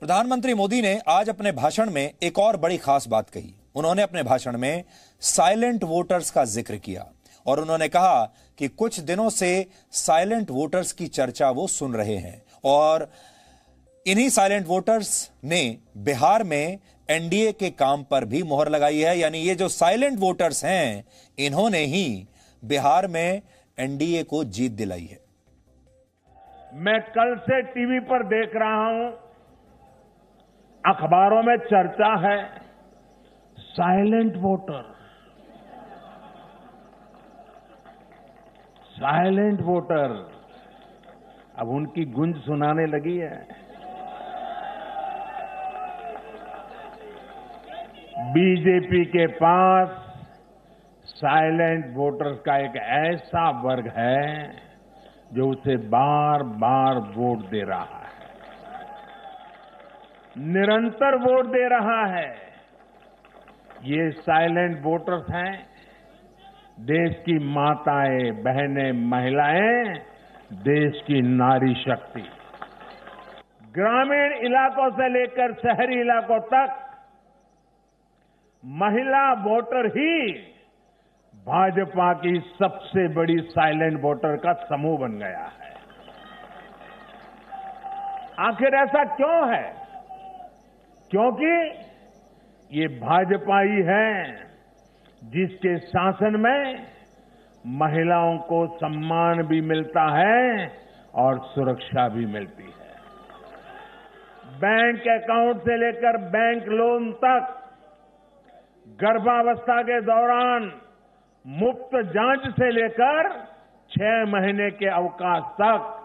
प्रधानमंत्री मोदी ने आज अपने भाषण में एक और बड़ी खास बात कही। उन्होंने अपने भाषण में साइलेंट वोटर्स का जिक्र किया और उन्होंने कहा कि कुछ दिनों से साइलेंट वोटर्स की चर्चा वो सुन रहे हैं और इन्हीं साइलेंट वोटर्स ने बिहार में एनडीए के काम पर भी मोहर लगाई है। यानी ये जो साइलेंट वोटर्स हैं, इन्होंने ही बिहार में एनडीए को जीत दिलाई है। मैं कल से टीवी पर देख रहा हूं, अखबारों में चर्चा है साइलेंट वोटर, साइलेंट वोटर। अब उनकी गूंज सुनाने लगी है। बीजेपी के पास साइलेंट वोटर्स का एक ऐसा वर्ग है जो उसे बार बार वोट दे रहा है, निरंतर वोट दे रहा है। ये साइलेंट वोटर्स हैं देश की माताएं, बहनें, महिलाएं, देश की नारी शक्ति। ग्रामीण इलाकों से लेकर शहरी इलाकों तक महिला वोटर ही भाजपा की सबसे बड़ी साइलेंट वोटर का समूह बन गया है। आखिर ऐसा क्यों है? क्योंकि ये भाजपा ही है जिसके शासन में महिलाओं को सम्मान भी मिलता है और सुरक्षा भी मिलती है। बैंक अकाउंट से लेकर बैंक लोन तक, गर्भावस्था के दौरान मुफ्त जांच से लेकर 6 महीने के अवकाश तक,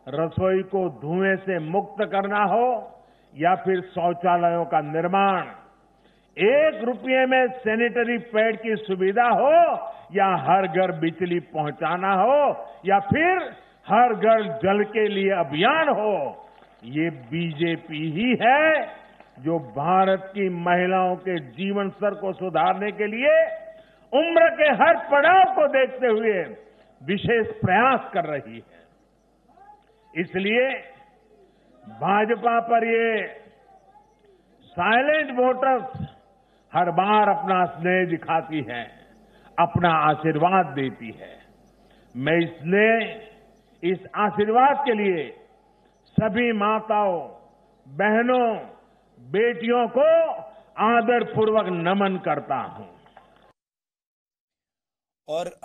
रसोई को धुएं से मुक्त करना हो या फिर शौचालयों का निर्माण, 1 रुपये में सैनिटरी पैड की सुविधा हो या हर घर बिजली पहुंचाना हो या फिर हर घर जल के लिए अभियान हो, ये बीजेपी ही है जो भारत की महिलाओं के जीवन स्तर को सुधारने के लिए उम्र के हर पड़ाव को देखते हुए विशेष प्रयास कर रही है। इसलिए भाजपा पर ये साइलेंट वोटर्स हर बार अपना स्नेह दिखाती है, अपना आशीर्वाद देती है। मैं इस आशीर्वाद के लिए सभी माताओं, बहनों, बेटियों को आदरपूर्वक नमन करता हूं। और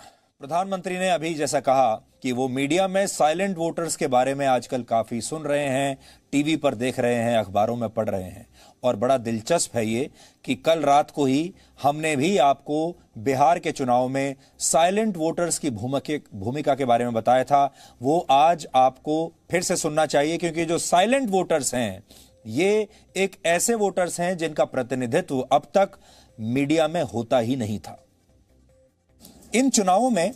प्रधानमंत्री ने अभी जैसा कहा कि वो मीडिया में साइलेंट वोटर्स के बारे में आजकल काफी सुन रहे हैं, टीवी पर देख रहे हैं, अखबारों में पढ़ रहे हैं। और बड़ा दिलचस्प है ये कि कल रात को ही हमने भी आपको बिहार के चुनाव में साइलेंट वोटर्स की भूमिका के बारे में बताया था। वो आज आपको फिर से सुनना चाहिए, क्योंकि जो साइलेंट वोटर्स हैं ये एक ऐसे वोटर्स हैं जिनका प्रतिनिधित्व अब तक मीडिया में होता ही नहीं था। इन चुनावों में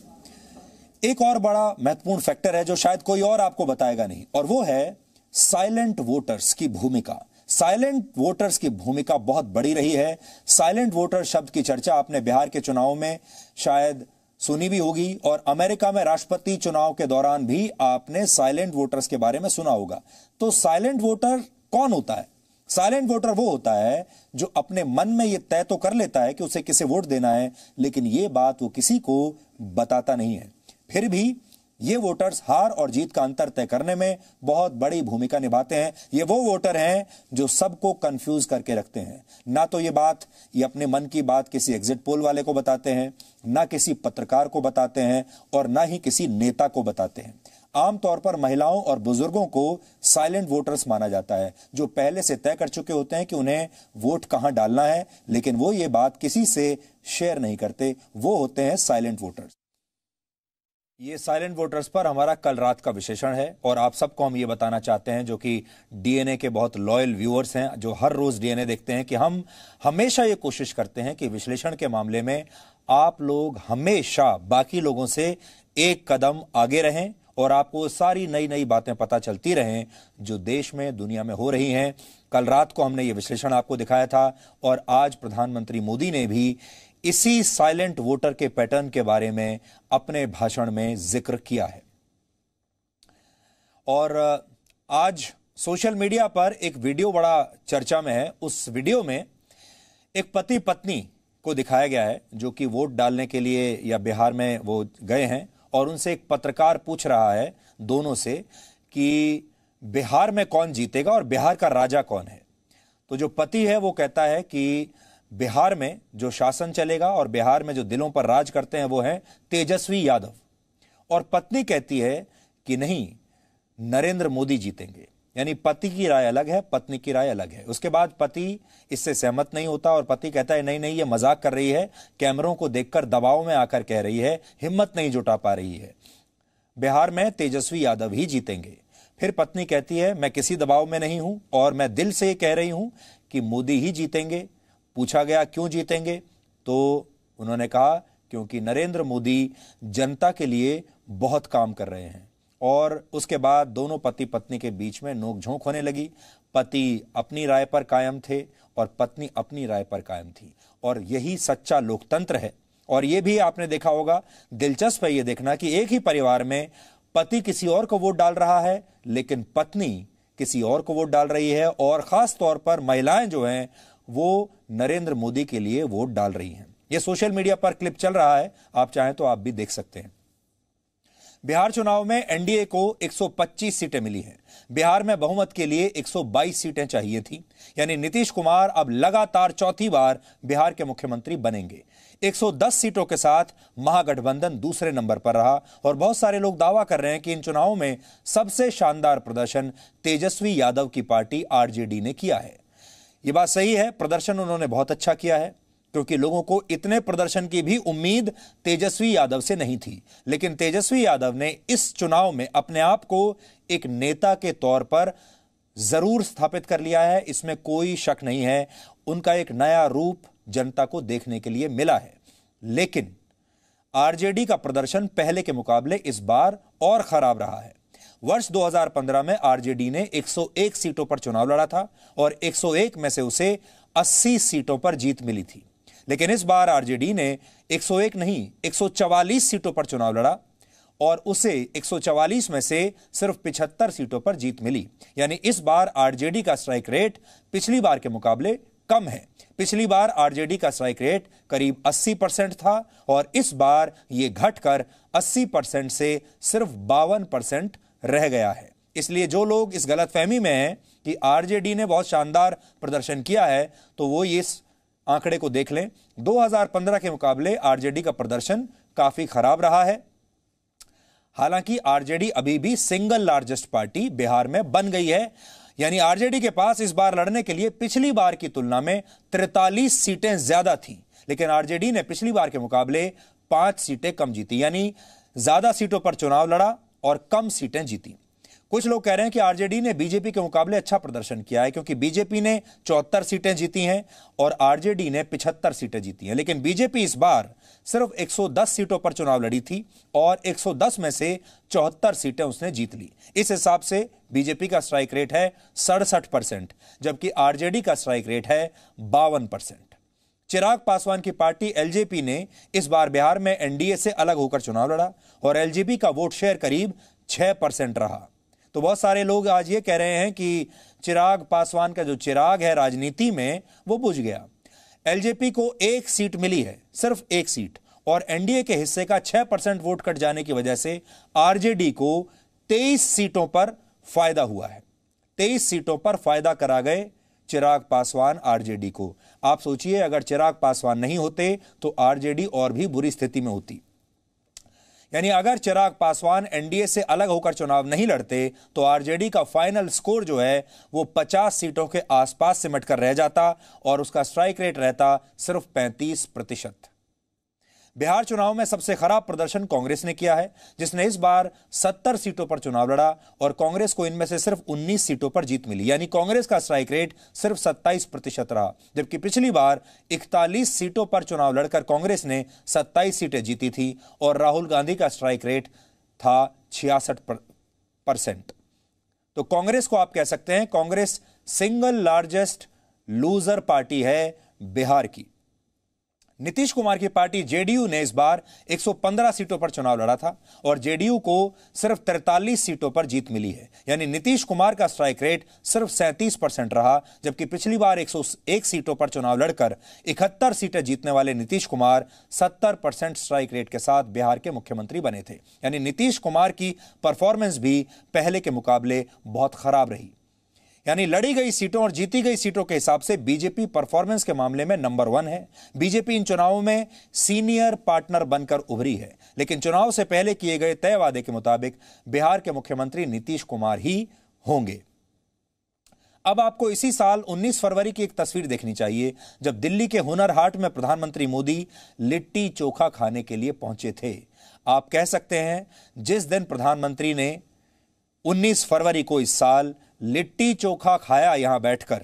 एक और बड़ा महत्वपूर्ण फैक्टर है जो शायद कोई और आपको बताएगा नहीं, और वो है साइलेंट वोटर्स की भूमिका। साइलेंट वोटर्स की भूमिका बहुत बड़ी रही है। साइलेंट वोटर शब्द की चर्चा आपने बिहार के चुनाव में शायद सुनी भी होगी और अमेरिका में राष्ट्रपति चुनाव के दौरान भी आपने साइलेंट वोटर्स के बारे में सुना होगा। तो साइलेंट वोटर कौन होता है? साइलेंट वोटर वो होता है जो अपने मन में ये तय तो कर लेता है कि उसे किसे वोट देना है, लेकिन ये बात वो किसी को बताता नहीं है। फिर भी ये वोटर्स हार और जीत का अंतर तय करने में बहुत बड़ी भूमिका निभाते हैं। ये वो वोटर हैं जो सबको कंफ्यूज करके रखते हैं। ना तो ये अपने मन की बात किसी एग्जिट पोल वाले को बताते हैं, ना किसी पत्रकार को बताते हैं और ना ही किसी नेता को बताते हैं। आमतौर पर महिलाओं और बुजुर्गों को साइलेंट वोटर्स माना जाता है, जो पहले से तय कर चुके होते हैं कि उन्हें वोट कहां डालना है, लेकिन वो ये बात किसी से शेयर नहीं करते। वो होते हैं साइलेंट वोटर्स। ये साइलेंट वोटर्स पर हमारा कल रात का विश्लेषण है और आप सबको हम ये बताना चाहते हैं, जो कि डीएनए के बहुत लॉयल व्यूअर्स हैं, जो हर रोज डीएनए देखते हैं, कि हम हमेशा ये कोशिश करते हैं कि विश्लेषण के मामले में आप लोग हमेशा बाकी लोगों से एक कदम आगे रहें और आपको सारी नई नई बातें पता चलती रहें जो देश में, दुनिया में हो रही हैं। कल रात को हमने ये विश्लेषण आपको दिखाया था और आज प्रधानमंत्री मोदी ने भी इसी साइलेंट वोटर के पैटर्न के बारे में अपने भाषण में जिक्र किया है। और आज सोशल मीडिया पर एक वीडियो बड़ा चर्चा में है। उस वीडियो में एक पति पत्नी को दिखाया गया है जो कि वोट डालने के लिए या बिहार में वो गए हैं और उनसे एक पत्रकार पूछ रहा है दोनों से कि बिहार में कौन जीतेगा और बिहार का राजा कौन है। तो जो पति है वो कहता है कि बिहार में जो शासन चलेगा और बिहार में जो दिलों पर राज करते हैं वो हैं तेजस्वी यादव, और पत्नी कहती है कि नहीं, नरेंद्र मोदी जीतेंगे। यानी पति की राय अलग है, पत्नी की राय अलग है। उसके बाद पति इससे सहमत नहीं होता और पति कहता है नहीं नहीं, ये मजाक कर रही है, कैमरों को देखकर दबाव में आकर कह रही है, हिम्मत नहीं जुटा पा रही है, बिहार में तेजस्वी यादव ही जीतेंगे। फिर पत्नी कहती है मैं किसी दबाव में नहीं हूं और मैं दिल से कह रही हूं कि मोदी ही जीतेंगे। पूछा गया क्यों जीतेंगे, तो उन्होंने कहा क्योंकि नरेंद्र मोदी जनता के लिए बहुत काम कर रहे हैं। और उसके बाद दोनों पति पत्नी के बीच में नोकझोंक होने लगी। पति अपनी राय पर कायम थे और पत्नी अपनी राय पर कायम थी, और यही सच्चा लोकतंत्र है। और यह भी आपने देखा होगा, दिलचस्प है यह देखना कि एक ही परिवार में पति किसी और को वोट डाल रहा है लेकिन पत्नी किसी और को वोट डाल रही है, और खास तौर पर महिलाएं जो हैं वो नरेंद्र मोदी के लिए वोट डाल रही हैं। यह सोशल मीडिया पर क्लिप चल रहा है, आप चाहें तो आप भी देख सकते हैं। बिहार चुनाव में एनडीए को 125 सीटें मिली हैं। बिहार में बहुमत के लिए 122 सीटें चाहिए थी, यानी नीतीश कुमार अब लगातार चौथी बार बिहार के मुख्यमंत्री बनेंगे। 110 सीटों के साथ महागठबंधन दूसरे नंबर पर रहा, और बहुत सारे लोग दावा कर रहे हैं कि इन चुनावों में सबसे शानदार प्रदर्शन तेजस्वी यादव की पार्टी आरजेडी ने किया है। यह बात सही है, प्रदर्शन उन्होंने बहुत अच्छा किया है, क्योंकि लोगों को इतने प्रदर्शन की भी उम्मीद तेजस्वी यादव से नहीं थी। लेकिन तेजस्वी यादव ने इस चुनाव में अपने आप को एक नेता के तौर पर जरूर स्थापित कर लिया है, इसमें कोई शक नहीं है। उनका एक नया रूप जनता को देखने के लिए मिला है। लेकिन आरजेडी का प्रदर्शन पहले के मुकाबले इस बार और खराब रहा है। वर्ष 2015 में आरजेडी ने 101 सीटों पर चुनाव लड़ा था और 101 में से उसे 80 सीटों पर जीत मिली थी। लेकिन इस बार आरजेडी ने 101 नहीं 144 सीटों पर चुनाव लड़ा और उसे 144 में से सिर्फ 75 सीटों पर जीत मिली। यानी इस बार आरजेडी का स्ट्राइक रेट पिछली बार के मुकाबले कम है। पिछली बार आरजेडी का स्ट्राइक रेट करीब 80% था और इस बार यह घटकर 80% से सिर्फ 52% रह गया है। इसलिए जो लोग इस गलतफहमी में हैं कि आरजेडी ने बहुत शानदार प्रदर्शन किया है, तो वो इस आंकड़े को देख लें। 2015 के मुकाबले आरजेडी का प्रदर्शन काफी खराब रहा है। हालांकि आरजेडी अभी भी सिंगल लार्जेस्ट पार्टी बिहार में बन गई है। यानी आरजेडी के पास इस बार लड़ने के लिए पिछली बार की तुलना में 43 सीटें ज्यादा थी, लेकिन आरजेडी ने पिछली बार के मुकाबले 5 सीटें कम जीती। यानी ज्यादा सीटों पर चुनाव लड़ा और कम सीटें जीती। कुछ लोग कह रहे हैं कि आरजेडी ने बीजेपी के मुकाबले अच्छा प्रदर्शन किया है, क्योंकि बीजेपी ने 74 सीटें जीती हैं और आरजेडी ने 75 सीटें जीती हैं। लेकिन बीजेपी इस बार सिर्फ 110 सीटों पर चुनाव लड़ी थी और 110 में से 74 सीटें उसने जीत ली। इस हिसाब से बीजेपी का स्ट्राइक रेट है 67%, जबकि आरजेडी का स्ट्राइक रेट है 52%। चिराग पासवान की पार्टी एलजेपी ने इस बार बिहार में एनडीए से अलग होकर चुनाव लड़ा और एलजेपी का वोट शेयर करीब 6% रहा। तो बहुत सारे लोग आज ये कह रहे हैं कि चिराग पासवान का जो चिराग है राजनीति में वो बुझ गया। एलजेपी को 1 सीट मिली है, सिर्फ 1 सीट, और एनडीए के हिस्से का 6% वोट कट जाने की वजह से आरजेडी को 23 सीटों पर फायदा हुआ है। 23 सीटों पर फायदा करा गए चिराग पासवान आरजेडी को। आप सोचिए, अगर चिराग पासवान नहीं होते तो आरजेडी और भी बुरी स्थिति में होती। यानी अगर चिराग पासवान एनडीए से अलग होकर चुनाव नहीं लड़ते तो आरजेडी का फाइनल स्कोर जो है वो 50 सीटों के आसपास सिमट कर रह जाता और उसका स्ट्राइक रेट रहता सिर्फ 35%। बिहार चुनाव में सबसे खराब प्रदर्शन कांग्रेस ने किया है, जिसने इस बार 70 सीटों पर चुनाव लड़ा और कांग्रेस को इनमें से सिर्फ 19 सीटों पर जीत मिली। यानी कांग्रेस का स्ट्राइक रेट सिर्फ 27% रहा, जबकि पिछली बार 41 सीटों पर चुनाव लड़कर कांग्रेस ने 27 सीटें जीती थी और राहुल गांधी का स्ट्राइक रेट था 66%। तो कांग्रेस को आप कह सकते हैं Congress single largest loser party है बिहार की। नीतीश कुमार की पार्टी जेडीयू ने इस बार 115 सीटों पर चुनाव लड़ा था और जेडीयू को सिर्फ 43 सीटों पर जीत मिली है। यानी नीतीश कुमार का स्ट्राइक रेट सिर्फ 37% रहा, जबकि पिछली बार 101 सीटों पर चुनाव लड़कर 71 सीटें जीतने वाले नीतीश कुमार 70% स्ट्राइक रेट के साथ बिहार के मुख्यमंत्री बने थे। यानी नीतीश कुमार की परफॉर्मेंस भी पहले के मुकाबले बहुत खराब रही। यानी लड़ी गई सीटों और जीती गई सीटों के हिसाब से बीजेपी परफॉर्मेंस के मामले में नंबर 1 है। बीजेपी इन चुनावों में सीनियर पार्टनर बनकर उभरी है, लेकिन चुनाव से पहले किए गए तय वादे के मुताबिक बिहार के मुख्यमंत्री नीतीश कुमार ही होंगे। अब आपको इसी साल 19 फरवरी की एक तस्वीर देखनी चाहिए, जब दिल्ली के हुनर हाट में प्रधानमंत्री मोदी लिट्टी चोखा खाने के लिए पहुंचे थे। आप कह सकते हैं जिस दिन प्रधानमंत्री ने 19 फरवरी को इस साल लिट्टी चोखा खाया यहां बैठकर,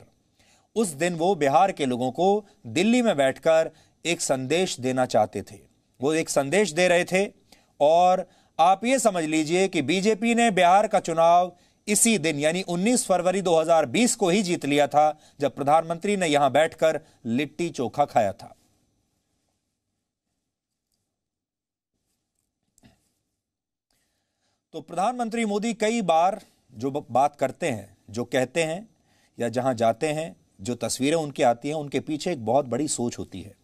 उस दिन वो बिहार के लोगों को दिल्ली में बैठकर एक संदेश देना चाहते थे। वो एक संदेश दे रहे थे और आप ये समझ लीजिए कि बीजेपी ने बिहार का चुनाव इसी दिन यानी 19 फरवरी 2020 को ही जीत लिया था, जब प्रधानमंत्री ने यहां बैठकर लिट्टी चोखा खाया था। तो प्रधानमंत्री मोदी कई बार जो बात करते हैं, जो कहते हैं या जहां जाते हैं, जो तस्वीरें उनकी आती हैं, उनके पीछे एक बहुत बड़ी सोच होती है।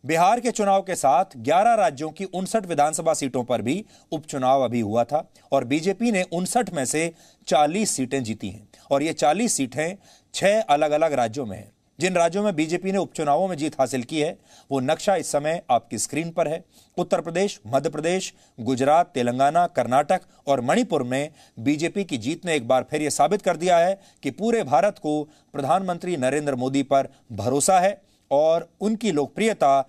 बिहार के चुनाव के साथ 11 राज्यों की 59 विधानसभा सीटों पर भी उपचुनाव अभी हुआ था और बीजेपी ने 59 में से 40 सीटें जीती हैं और ये 40 सीटें 6 अलग अलग राज्यों में हैं। जिन राज्यों में बीजेपी ने उपचुनावों में जीत हासिल की है वो नक्शा इस समय आपकी स्क्रीन पर है। उत्तर प्रदेश, मध्य प्रदेश, गुजरात, तेलंगाना, कर्नाटक और मणिपुर में बीजेपी की जीत ने एक बार फिर यह साबित कर दिया है कि पूरे भारत को प्रधानमंत्री नरेंद्र मोदी पर भरोसा है और उनकी लोकप्रियता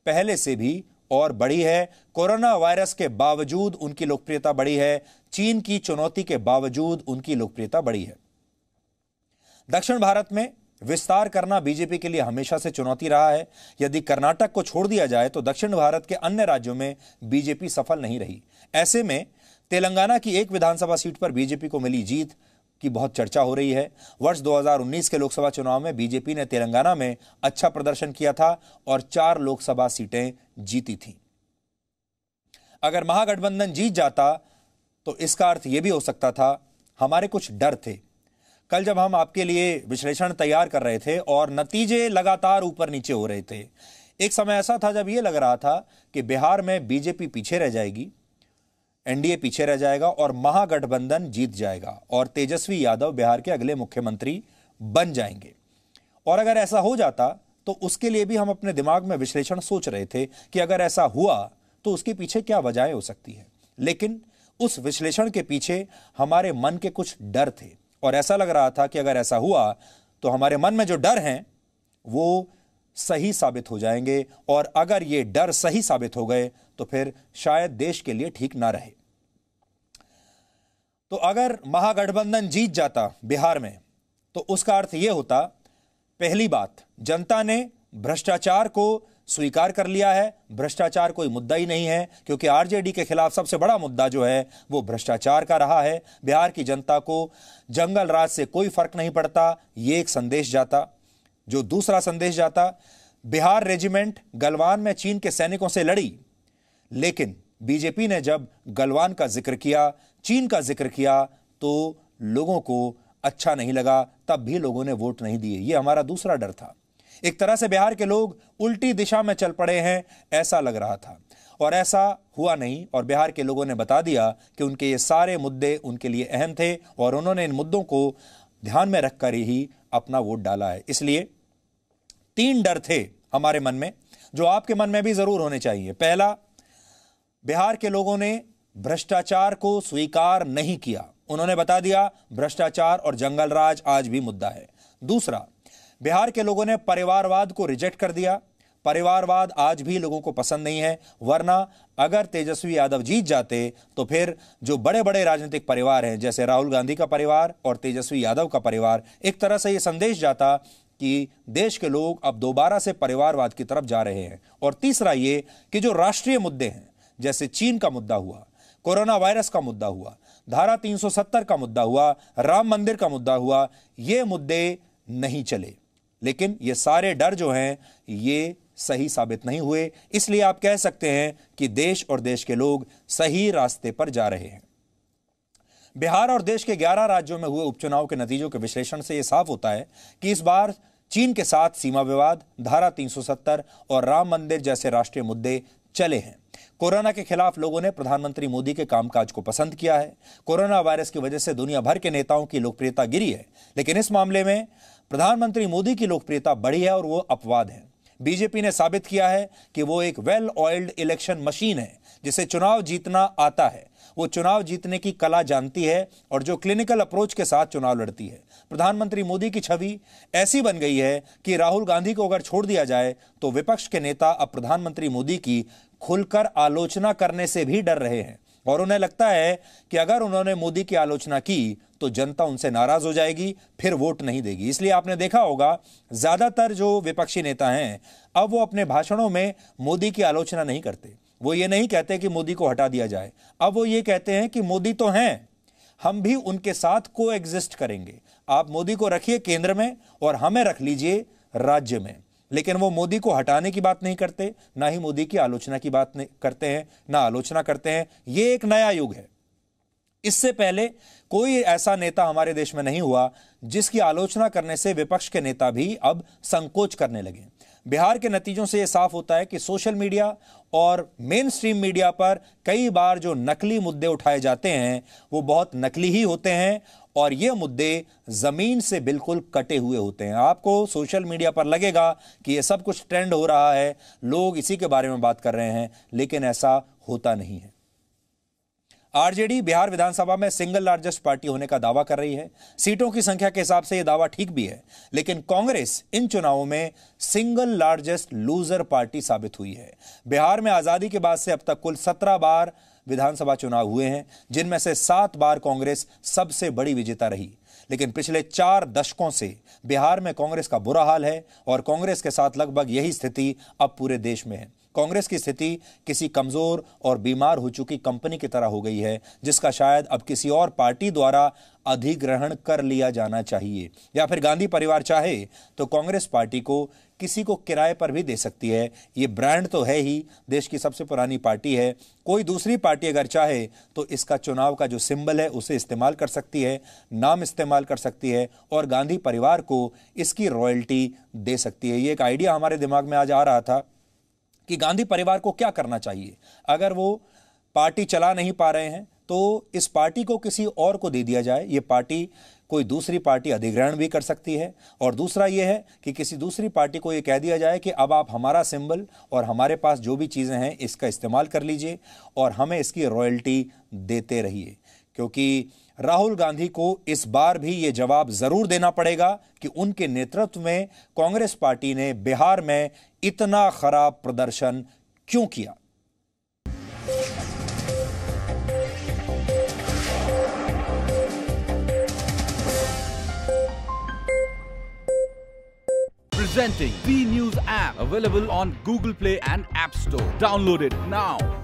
पहले से भी और बढ़ी है। कोरोना वायरस के बावजूद उनकी लोकप्रियता बढ़ी है। चीन की चुनौती के बावजूद उनकी लोकप्रियता बढ़ी है। दक्षिण भारत में विस्तार करना बीजेपी के लिए हमेशा से चुनौती रहा है। यदि कर्नाटक को छोड़ दिया जाए तो दक्षिण भारत के अन्य राज्यों में बीजेपी सफल नहीं रही। ऐसे में तेलंगाना की एक विधानसभा सीट पर बीजेपी को मिली जीत की बहुत चर्चा हो रही है। वर्ष 2019 के लोकसभा चुनाव में बीजेपी ने तेलंगाना में अच्छा प्रदर्शन किया था और 4 लोकसभा सीटें जीती थीं। अगर महागठबंधन जीत जाता तो इसका अर्थ यह भी हो सकता था हमारे कुछ डर थे। कल जब हम आपके लिए विश्लेषण तैयार कर रहे थे और नतीजे लगातार ऊपर नीचे हो रहे थे, एक समय ऐसा था जब यह लग रहा था कि बिहार में बीजेपी पीछे रह जाएगी, एनडीए पीछे रह जाएगा और महागठबंधन जीत जाएगा और तेजस्वी यादव बिहार के अगले मुख्यमंत्री बन जाएंगे। और अगर ऐसा हो जाता तो उसके लिए भी हम अपने दिमाग में विश्लेषण सोच रहे थे कि अगर ऐसा हुआ तो उसके पीछे क्या वजहें हो सकती है। लेकिन उस विश्लेषण के पीछे हमारे मन के कुछ डर थे और ऐसा लग रहा था कि अगर ऐसा हुआ तो हमारे मन में जो डर हैं वो सही साबित हो जाएंगे और अगर ये डर सही साबित हो गए तो फिर शायद देश के लिए ठीक ना रहे। तो अगर महागठबंधन जीत जाता बिहार में तो उसका अर्थ यह होता, पहली बात, जनता ने भ्रष्टाचार को स्वीकार कर लिया है। भ्रष्टाचार कोई मुद्दा ही नहीं है क्योंकि आरजेडी के खिलाफ सबसे बड़ा मुद्दा जो है वो भ्रष्टाचार का रहा है। बिहार की जनता को जंगल राज से कोई फर्क नहीं पड़ता, ये एक संदेश जाता। जो दूसरा संदेश जाता, बिहार रेजिमेंट गलवान में चीन के सैनिकों से लड़ी, लेकिन बीजेपी ने जब गलवान का जिक्र किया, चीन का जिक्र किया तो लोगों को अच्छा नहीं लगा, तब भी लोगों ने वोट नहीं दिए। ये हमारा दूसरा डर था। एक तरह से बिहार के लोग उल्टी दिशा में चल पड़े हैं ऐसा लग रहा था और ऐसा हुआ नहीं और बिहार के लोगों ने बता दिया कि उनके ये सारे मुद्दे उनके लिए अहम थे और उन्होंने इन मुद्दों को ध्यान में रखकर ही अपना वोट डाला है। इसलिए 3 डर थे हमारे मन में जो आपके मन में भी जरूर होने चाहिए। पहला, बिहार के लोगों ने भ्रष्टाचार को स्वीकार नहीं किया, उन्होंने बता दिया भ्रष्टाचार और जंगल राज आज भी मुद्दा है। दूसरा, बिहार के लोगों ने परिवारवाद को रिजेक्ट कर दिया, परिवारवाद आज भी लोगों को पसंद नहीं है, वरना अगर तेजस्वी यादव जीत जाते तो फिर जो बड़े बड़े राजनीतिक परिवार हैं जैसे राहुल गांधी का परिवार और तेजस्वी यादव का परिवार, एक तरह से यह संदेश जाता कि देश के लोग अब दोबारा से परिवारवाद की तरफ जा रहे हैं। और तीसरा ये कि जो राष्ट्रीय मुद्दे हैं जैसे चीन का मुद्दा हुआ, कोरोना वायरस का मुद्दा हुआ, धारा 370 का मुद्दा हुआ, राम मंदिर का मुद्दा हुआ, ये मुद्दे नहीं चले। लेकिन ये सारे डर जो हैं ये सही साबित नहीं हुए। इसलिए आप कह सकते हैं कि देश और देश के लोग सही रास्ते पर जा रहे हैं। बिहार और देश के 11 राज्यों में हुए उपचुनाव के नतीजों के विश्लेषण से यह साफ होता है कि इस बार चीन के साथ सीमा विवाद, धारा 370 और राम मंदिर जैसे राष्ट्रीय मुद्दे चले हैं। कोरोना के खिलाफ लोगों ने प्रधानमंत्री मोदी के कामकाज को पसंद किया है। कोरोना वायरस की वजह से दुनिया भर के नेताओं की लोकप्रियता गिरी है, लेकिन इस मामले में प्रधानमंत्री मोदी की लोकप्रियता बढ़ी है और वो अपवाद है। बीजेपी ने साबित किया है कि वो एक वेल ऑयल्ड इलेक्शन मशीन है, जिसे चुनाव जीतना आता है। वो चुनाव जीतने की कला जानती है और जो क्लिनिकल अप्रोच के साथ चुनाव लड़ती है। प्रधानमंत्री मोदी की छवि ऐसी बन गई है कि राहुल गांधी को अगर छोड़ दिया जाए तो विपक्ष के नेता अब प्रधानमंत्री मोदी की खुलकर आलोचना करने से भी डर रहे हैं और उन्हें लगता है कि अगर उन्होंने मोदी की आलोचना की तो जनता उनसे नाराज हो जाएगी, फिर वोट नहीं देगी। इसलिए आपने देखा होगा ज्यादातर जो विपक्षी नेता हैं अब वो अपने भाषणों में मोदी की आलोचना नहीं करते। वो ये नहीं कहते कि मोदी को हटा दिया जाए, अब वो ये कहते हैं कि मोदी तो हैं, हम भी उनके साथ को एग्जिस्ट करेंगे। आप मोदी को रखिए केंद्र में और हमें रख लीजिए राज्य में। लेकिन वो मोदी को हटाने की बात नहीं करते, ना ही मोदी की आलोचना की बात करते हैं, ना आलोचना करते हैं। ये एक नया युग है। इससे पहले कोई ऐसा नेता हमारे देश में नहीं हुआ जिसकी आलोचना करने से विपक्ष के नेता भी अब संकोच करने लगे। बिहार के नतीजों से यह साफ होता है कि सोशल मीडिया और मेन स्ट्रीम मीडिया पर कई बार जो नकली मुद्दे उठाए जाते हैं वो बहुत नकली ही होते हैं और ये मुद्दे जमीन से बिल्कुल कटे हुए होते हैं। आपको सोशल मीडिया पर लगेगा कि ये सब कुछ ट्रेंड हो रहा है, लोग इसी के बारे में बात कर रहे हैं, लेकिन ऐसा होता नहीं है। आरजेडी बिहार विधानसभा में सिंगल लार्जेस्ट पार्टी होने का दावा कर रही है। सीटों की संख्या के हिसाब से यह दावा ठीक भी है, लेकिन कांग्रेस इन चुनावों में सिंगल लार्जेस्ट लूजर पार्टी साबित हुई है। बिहार में आजादी के बाद से अब तक कुल 17 बार विधानसभा चुनाव हुए हैं, जिनमें से 7 बार कांग्रेस सबसे बड़ी विजेता रही। लेकिन पिछले 4 दशकों से बिहार में कांग्रेस का बुरा हाल है और कांग्रेस के साथ लगभग यही स्थिति अब पूरे देश में है। कांग्रेस की स्थिति किसी कमजोर और बीमार हो चुकी कंपनी की तरह हो गई है, जिसका शायद अब किसी और पार्टी द्वारा अधिग्रहण कर लिया जाना चाहिए, या फिर गांधी परिवार चाहे तो कांग्रेस पार्टी को किसी को किराए पर भी दे सकती है। ये ब्रांड तो है ही, देश की सबसे पुरानी पार्टी है। कोई दूसरी पार्टी अगर चाहे तो इसका चुनाव का जो सिंबल है उसे इस्तेमाल कर सकती है, नाम इस्तेमाल कर सकती है और गांधी परिवार को इसकी रॉयल्टी दे सकती है। ये एक आइडिया हमारे दिमाग में आज आ रहा था कि गांधी परिवार को क्या करना चाहिए। अगर वो पार्टी चला नहीं पा रहे हैं तो इस पार्टी को किसी और को दे दिया जाए। ये पार्टी कोई दूसरी पार्टी अधिग्रहण भी कर सकती है। और दूसरा ये है कि किसी दूसरी पार्टी को ये कह दिया जाए कि अब आप हमारा सिंबल और हमारे पास जो भी चीज़ें हैं इसका इस्तेमाल कर लीजिए और हमें इसकी रॉयल्टी देते रहिए। क्योंकि राहुल गांधी को इस बार भी ये जवाब जरूर देना पड़ेगा कि उनके नेतृत्व में कांग्रेस पार्टी ने बिहार में इतना खराब प्रदर्शन क्यों किया। Presenting B News app, available on Google Play and App Store. Download it now.